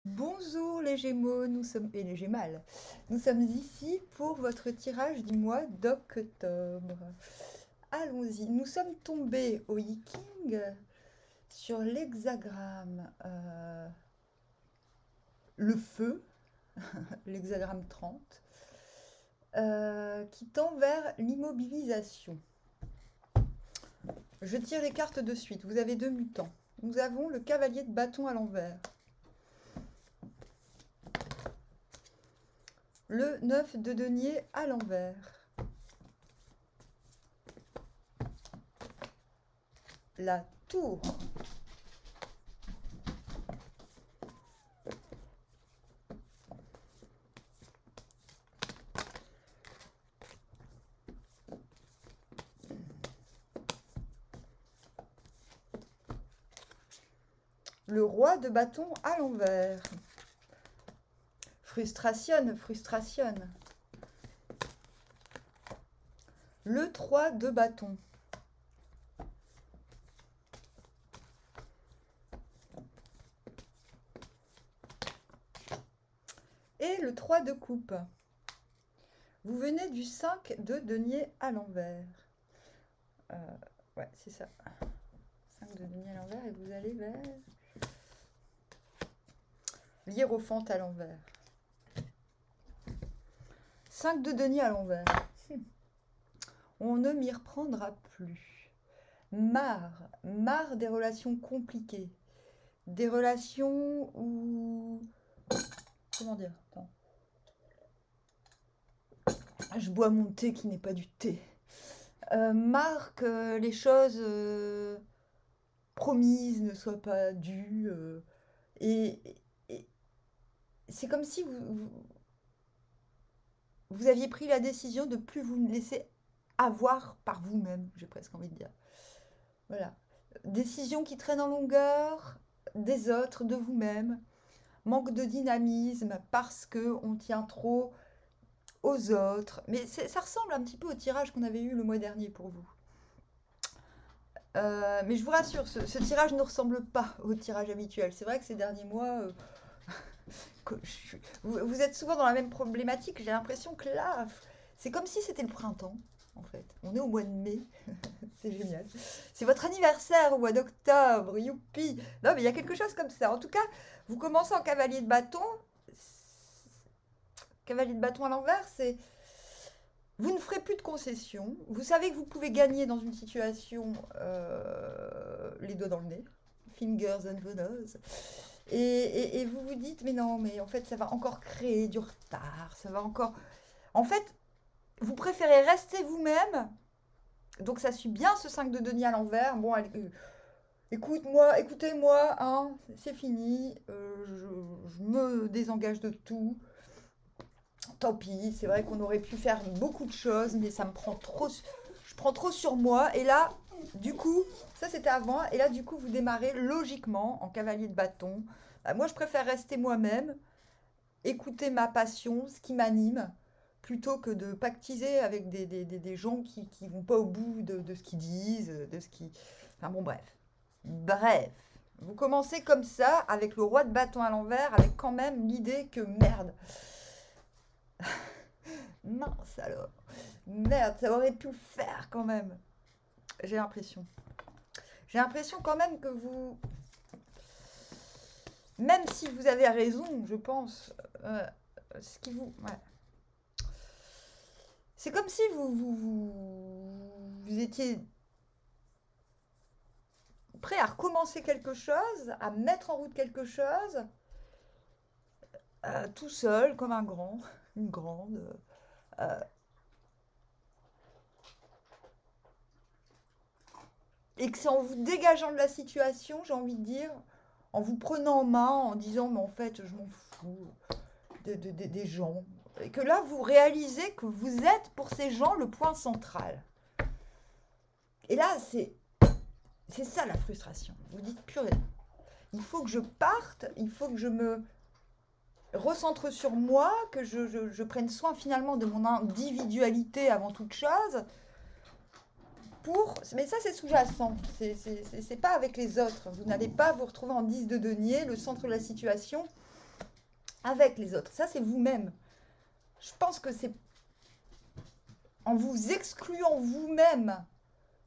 Bonjour les Gémeaux, nous sommes et les Gémales. Nous sommes ici pour votre tirage du mois d'octobre. Allons-y. Nous sommes tombés au Yiking sur l'hexagramme le feu, l'hexagramme 30, qui tend vers l'immobilisation. Je tire les cartes de suite. Vous avez deux mutants. Nous avons le cavalier de bâton à l'envers. Le 9 de denier à l'envers. La tour. Le roi de bâton à l'envers. Frustration, frustration. Le 3 de bâton. Et le 3 de coupe. Vous venez du 5 de denier à l'envers. Ouais, c'est ça. 5 de denier à l'envers et vous allez vers l'hiérophante à l'envers. 5 de denier à l'envers. On ne m'y reprendra plus. Marre des relations compliquées. Des relations où... Comment dire? Attends. Je bois mon thé qui n'est pas du thé. Marre que les choses promises ne soient pas dues. Et c'est comme si vous aviez pris la décision de ne plus vous laisser avoir par vous-même, j'ai presque envie de dire. Voilà. Décision qui traîne en longueur des autres, de vous-même. Manque de dynamisme parce qu'on tient trop aux autres. Mais ça ressemble un petit peu au tirage qu'on avait eu le mois dernier pour vous. Mais je vous rassure, ce tirage ne ressemble pas au tirage habituel. C'est vrai que ces derniers mois, vous êtes souvent dans la même problématique. J'ai l'impression que là, c'est comme si c'était le printemps, en fait. On est au mois de mai. C'est génial. C'est votre anniversaire au mois d'octobre. Youpi! Non, mais il y a quelque chose comme ça. En tout cas, vous commencez en cavalier de bâton. Cavalier de bâton à l'envers, c'est... Vous ne ferez plus de concessions. Vous savez que vous pouvez gagner dans une situation les doigts dans le nez. Fingers and the nose. Et vous vous dites, mais non, mais en fait, ça va encore créer du retard. Ça va encore... En fait, vous préférez rester vous-même. Donc ça suit bien ce 5 de denier à l'envers. Bon, écoutez-moi, hein, c'est fini. Je me désengage de tout. Tant pis, c'est vrai qu'on aurait pu faire beaucoup de choses, mais ça me prend trop. Je prends trop sur moi. Et là, du coup, ça c'était avant. Et là, du coup, vous démarrez logiquement en cavalier de bâton. Moi, je préfère rester moi-même, écouter ma passion, ce qui m'anime, plutôt que de pactiser avec des gens qui vont pas au bout de ce qu'ils disent, de ce qui. Enfin bon, bref. Bref. Vous commencez comme ça, avec le roi de bâton à l'envers, avec quand même l'idée que merde. Mince alors. Merde, ça aurait pu le faire quand même. J'ai l'impression. J'ai l'impression quand même que vous... Même si vous avez raison, je pense, ce qui vous... Ouais. C'est comme si vous étiez prêt à recommencer quelque chose, à mettre en route quelque chose, tout seul, comme un grand, une grande... et que c'est en vous dégageant de la situation, j'ai envie de dire, en vous prenant en main, en disant, mais en fait, je m'en fous des gens. Et que là, vous réalisez que vous êtes pour ces gens le point central. Et là, c'est ça la frustration. Vous dites, purée, il faut que je parte, il faut que je me recentre sur moi, que je prenne soin finalement de mon individualité avant toute chose. Mais ça c'est sous-jacent, c'est pas avec les autres. Vous n'allez pas vous retrouver en 10 de denier, le centre de la situation. avec les autres. Ça, c'est vous-même. Je pense que c'est en vous excluant vous-même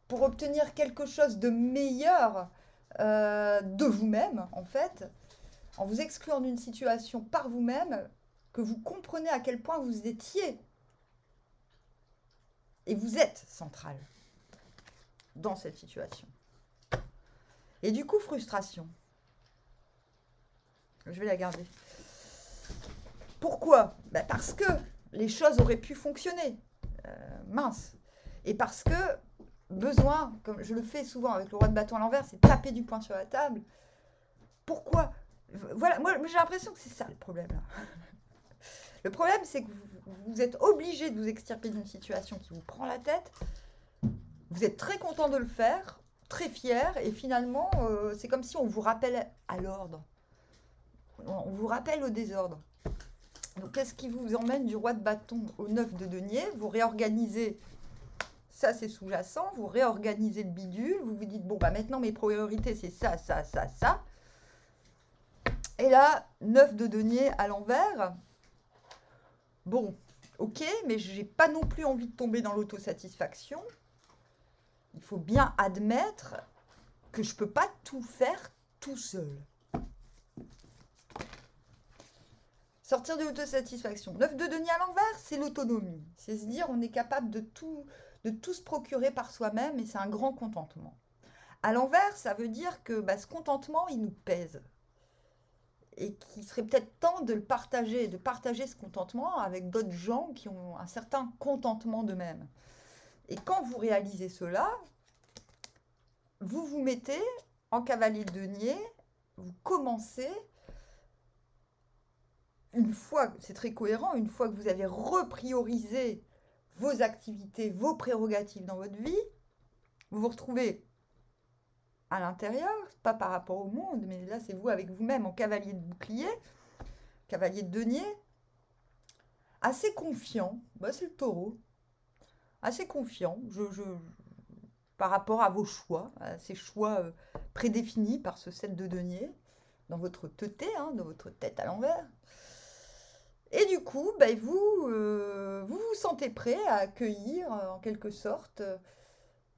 pour obtenir quelque chose de meilleur de vous-même, en fait, en vous excluant d'une situation par vous-même, que vous comprenez à quel point vous étiez et vous êtes central dans cette situation. Et du coup, frustration. Je vais la garder. Pourquoi? Parce que les choses auraient pu fonctionner. Mince. Et parce que besoin, comme je le fais souvent avec le roi de bâton à l'envers, c'est taper du poing sur la table. Pourquoi? Voilà, moi j'ai l'impression que c'est ça le problème là. Le problème, c'est que vous êtes obligé de vous extirper d'une situation qui vous prend la tête. Vous êtes très content de le faire, très fier, et finalement, c'est comme si on vous rappelle à l'ordre. On vous rappelle au désordre. Donc, qu'est-ce qui vous emmène du roi de bâton au 9 de denier? Vous réorganisez, ça c'est sous-jacent, vous réorganisez le bidule, vous vous dites, bon, bah maintenant mes priorités c'est ça, ça, ça, ça. Et là, 9 de denier à l'envers. Bon, ok, mais j'ai pas non plus envie de tomber dans l'autosatisfaction. Il faut bien admettre que je peux pas tout faire tout seul. Sortir de l'autosatisfaction. 9 de denier à l'envers, c'est l'autonomie. C'est se dire on est capable de tout se procurer par soi-même et c'est un grand contentement. À l'envers, ça veut dire que ce contentement, il nous pèse. Et qu'il serait peut-être temps de le partager, de partager ce contentement avec d'autres gens qui ont un certain contentement d'eux-mêmes. Et quand vous réalisez cela, vous vous mettez en cavalier de denier, vous commencez, une fois, c'est très cohérent, une fois que vous avez repriorisé vos activités, vos prérogatives dans votre vie, vous vous retrouvez à l'intérieur, pas par rapport au monde, mais là c'est vous avec vous-même en cavalier de bouclier, cavalier de denier, assez confiant, c'est le taureau, assez confiant par rapport à vos choix, à ces choix prédéfinis par ce 7 de denier, dans votre teuté, dans votre tête à l'envers. Et du coup, vous vous sentez prêt à accueillir en quelque sorte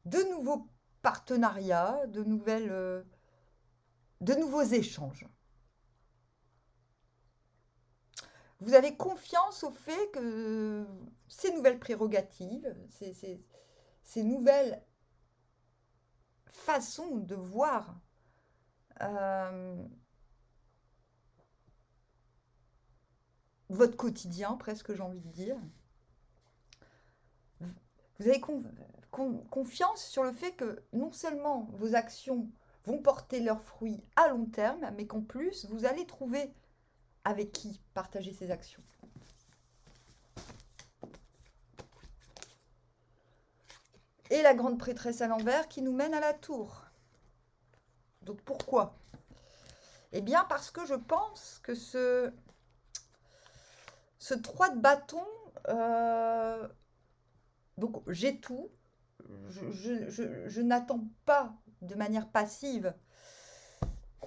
de nouveaux partenariats, de nouveaux échanges. Vous avez confiance au fait que ces nouvelles prérogatives, ces nouvelles façons de voir votre quotidien, presque j'ai envie de dire, vous avez confiance sur le fait que non seulement vos actions vont porter leurs fruits à long terme, mais qu'en plus, vous allez trouver avec qui partager ces actions. Et la grande prêtresse à l'envers qui nous mène à la tour. Donc pourquoi? Eh bien parce que je pense que ce 3 de bâton, donc j'ai tout, je n'attends pas de manière passive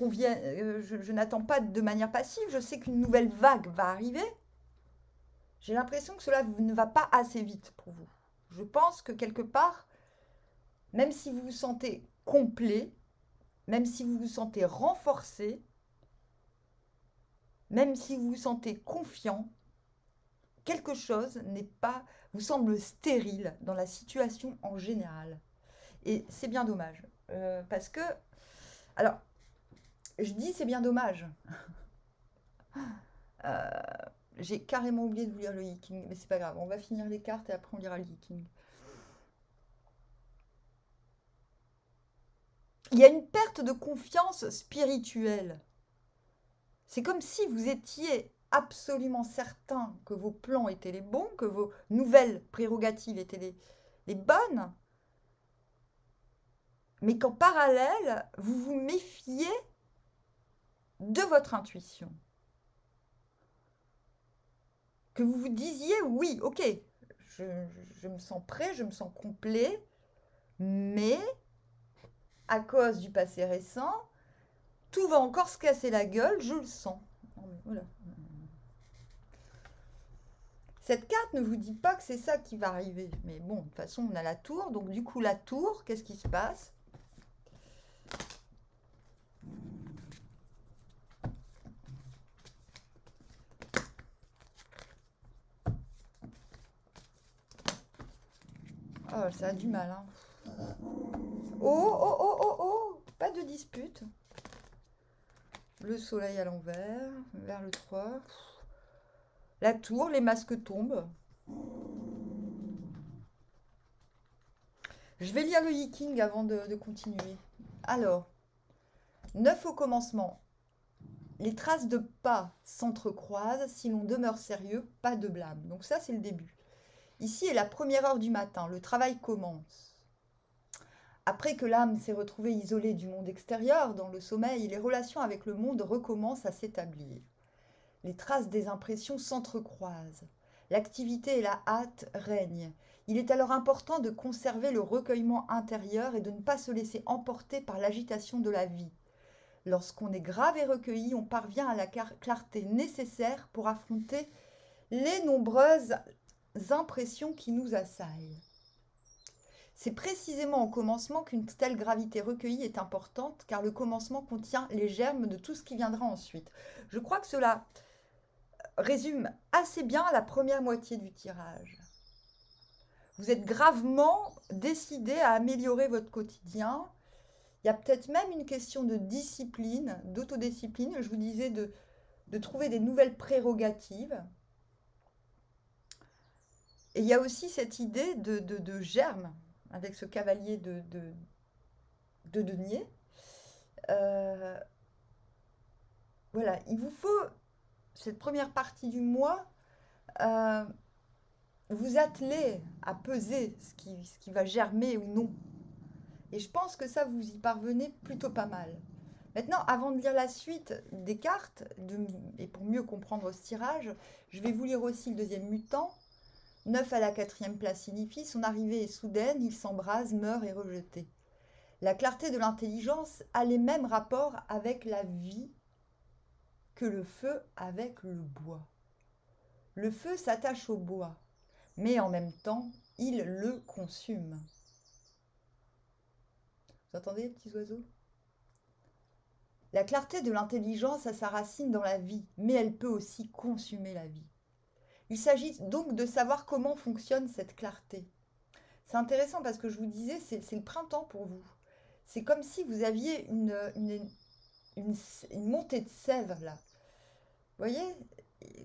je n'attends pas de manière passive, je sais qu'une nouvelle vague va arriver. J'ai l'impression que cela ne va pas assez vite pour vous. Je pense que quelque part, même si vous vous sentez complet, même si vous vous sentez renforcé, même si vous vous sentez confiant, quelque chose vous semble stérile dans la situation en général. Et c'est bien dommage. Parce que, alors, je dis c'est bien dommage. J'ai carrément oublié de vous lire le Yiking, mais c'est pas grave. On va finir les cartes et après on lira le Yiking. Il y a une perte de confiance spirituelle. C'est comme si vous étiez absolument certain que vos plans étaient les bons, que vos nouvelles prérogatives étaient les bonnes, mais qu'en parallèle, vous vous méfiez de votre intuition. Que vous vous disiez, oui, ok, je me sens prêt, je me sens complet, mais à cause du passé récent, tout va encore se casser la gueule, je le sens. Voilà. Cette carte ne vous dit pas que c'est ça qui va arriver. Mais bon, de toute façon, on a la tour. Donc, du coup, la tour, qu'est-ce qui se passe? Oh, ça a du mal, hein. Oh, oh, oh, oh, oh! Pas de dispute. Le soleil à l'envers, vers le 3. La tour, les masques tombent. Je vais lire le Yi-King avant de continuer. Alors, 9 au commencement. Les traces de pas s'entrecroisent. Si l'on demeure sérieux, pas de blâme. Donc ça, c'est le début. Ici est la première heure du matin. Le travail commence. Après que l'âme s'est retrouvée isolée du monde extérieur, dans le sommeil, les relations avec le monde recommencent à s'établir. Les traces des impressions s'entrecroisent. L'activité et la hâte règnent. Il est alors important de conserver le recueillement intérieur et de ne pas se laisser emporter par l'agitation de la vie. Lorsqu'on est grave et recueilli, on parvient à la clarté nécessaire pour affronter les nombreuses impressions qui nous assaillent. C'est précisément au commencement qu'une telle gravité recueillie est importante, car le commencement contient les germes de tout ce qui viendra ensuite. Je crois que cela résume assez bien la première moitié du tirage. Vous êtes gravement décidé à améliorer votre quotidien. Il y a peut-être même une question de discipline, d'autodiscipline. Je vous disais de trouver des nouvelles prérogatives. Et il y a aussi cette idée de germe, avec ce cavalier de denier. Voilà, il vous faut, cette première partie du mois, vous atteler à peser ce qui va germer ou non. Et je pense que ça, vous y parvenez plutôt pas mal. Maintenant, avant de lire la suite des cartes, et pour mieux comprendre ce tirage, je vais vous lire aussi le deuxième mutant. 9 à la 4e place signifie son arrivée est soudaine, il s'embrase, meurt et rejeté. La clarté de l'intelligence a les mêmes rapports avec la vie que le feu avec le bois. Le feu s'attache au bois, mais en même temps, il le consume. Vous entendez les petits oiseaux? La clarté de l'intelligence a sa racine dans la vie, mais elle peut aussi consumer la vie. Il s'agit donc de savoir comment fonctionne cette clarté. C'est intéressant parce que je vous disais, c'est le printemps pour vous. C'est comme si vous aviez une montée de sève là. Vous voyez,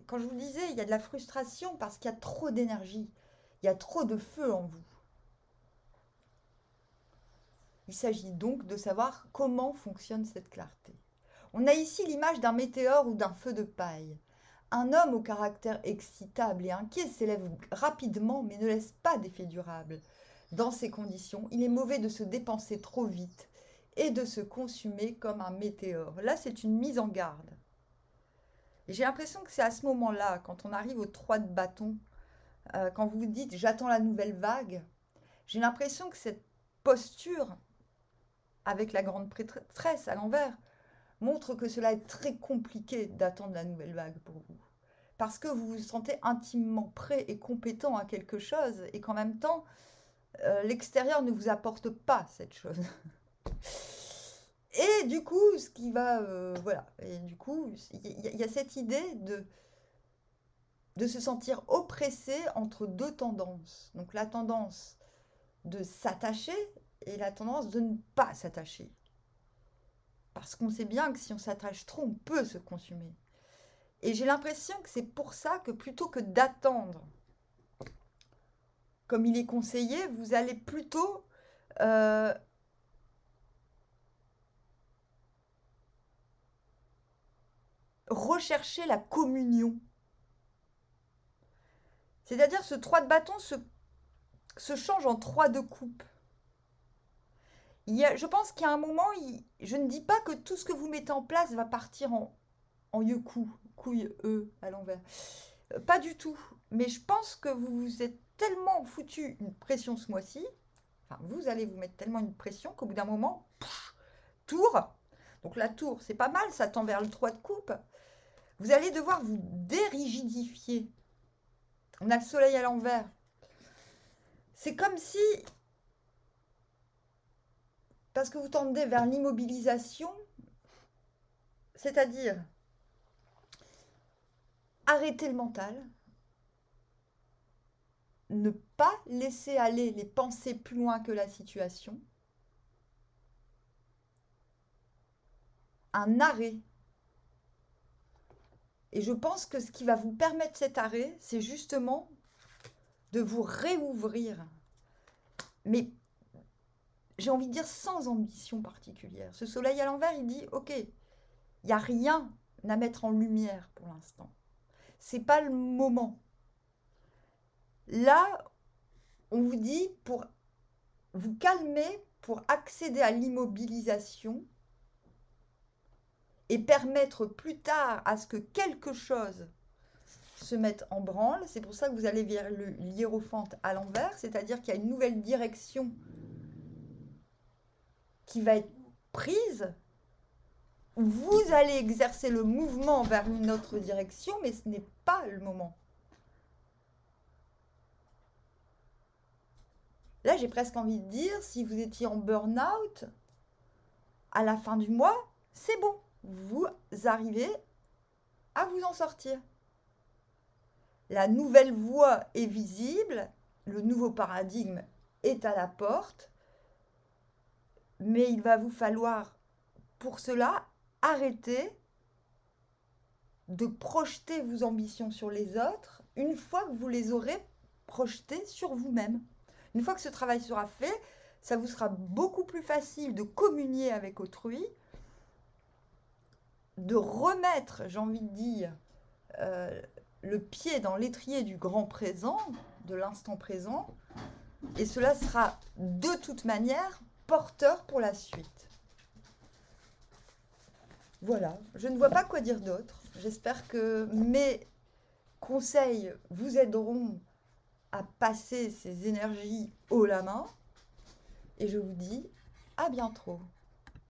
quand je vous disais, il y a de la frustration parce qu'il y a trop d'énergie. Il y a trop de feu en vous. Il s'agit donc de savoir comment fonctionne cette clarté. On a ici l'image d'un météore ou d'un feu de paille. Un homme au caractère excitable et inquiet s'élève rapidement mais ne laisse pas d'effet durable. Dans ces conditions, il est mauvais de se dépenser trop vite et de se consumer comme un météore. Là, c'est une mise en garde. Et j'ai l'impression que c'est à ce moment-là, quand on arrive au 3 de bâton, quand vous vous dites « j'attends la nouvelle vague », j'ai l'impression que cette posture, avec la grande prêtresse à l'envers, montre que cela est très compliqué d'attendre la nouvelle vague pour vous. Parce que vous vous sentez intimement prêt et compétent à quelque chose et qu'en même temps, l'extérieur ne vous apporte pas cette chose. Et du coup, ce qui va... voilà. Et du coup, il y a cette idée de se sentir oppressé entre deux tendances. Donc la tendance de s'attacher et la tendance de ne pas s'attacher. Parce qu'on sait bien que si on s'attache trop, on peut se consumer. Et j'ai l'impression que c'est pour ça que plutôt que d'attendre, comme il est conseillé, vous allez plutôt rechercher la communion. C'est-à-dire ce 3 de bâton se change en 3 de coupe. Je pense qu'il y a un moment, je ne dis pas que tout ce que vous mettez en place va partir en yoku, couille, à l'envers. Pas du tout. Mais je pense que vous vous êtes tellement foutu une pression ce mois-ci, enfin, vous allez vous mettre tellement une pression qu'au bout d'un moment, tour. Donc la tour, c'est pas mal, ça tend vers le 3 de coupe. Vous allez devoir vous dérigidifier. On a le soleil à l'envers. C'est comme si, parce que vous tendez vers l'immobilisation, c'est-à-dire arrêter le mental, ne pas laisser aller les pensées plus loin que la situation, un arrêt. Et je pense que ce qui va vous permettre cet arrêt, c'est justement de vous réouvrir. Mais j'ai envie de dire sans ambition particulière. Ce soleil à l'envers, il dit, ok, il n'y a rien à mettre en lumière pour l'instant. C'est pas le moment. Là, on vous dit, pour vous calmer, pour accéder à l'immobilisation et permettre plus tard à ce que quelque chose se mette en branle. C'est pour ça que vous allez vers le hiérophante à l'envers, c'est-à-dire qu'il y a une nouvelle direction qui va être prise. Vous allez exercer le mouvement vers une autre direction, mais ce n'est pas le moment. Là, j'ai presque envie de dire, si vous étiez en burn-out, à la fin du mois, c'est bon. Vous arrivez à vous en sortir. La nouvelle voie est visible, le nouveau paradigme est à la porte, mais il va vous falloir, pour cela, arrêter de projeter vos ambitions sur les autres une fois que vous les aurez projetées sur vous-même. Une fois que ce travail sera fait, ça vous sera beaucoup plus facile de communier avec autrui, de remettre, j'ai envie de dire, le pied dans l'étrier du grand présent, de l'instant présent, et cela sera de toute manière porteur pour la suite. Voilà, je ne vois pas quoi dire d'autre. J'espère que mes conseils vous aideront à passer ces énergies haut la main, et je vous dis à bientôt.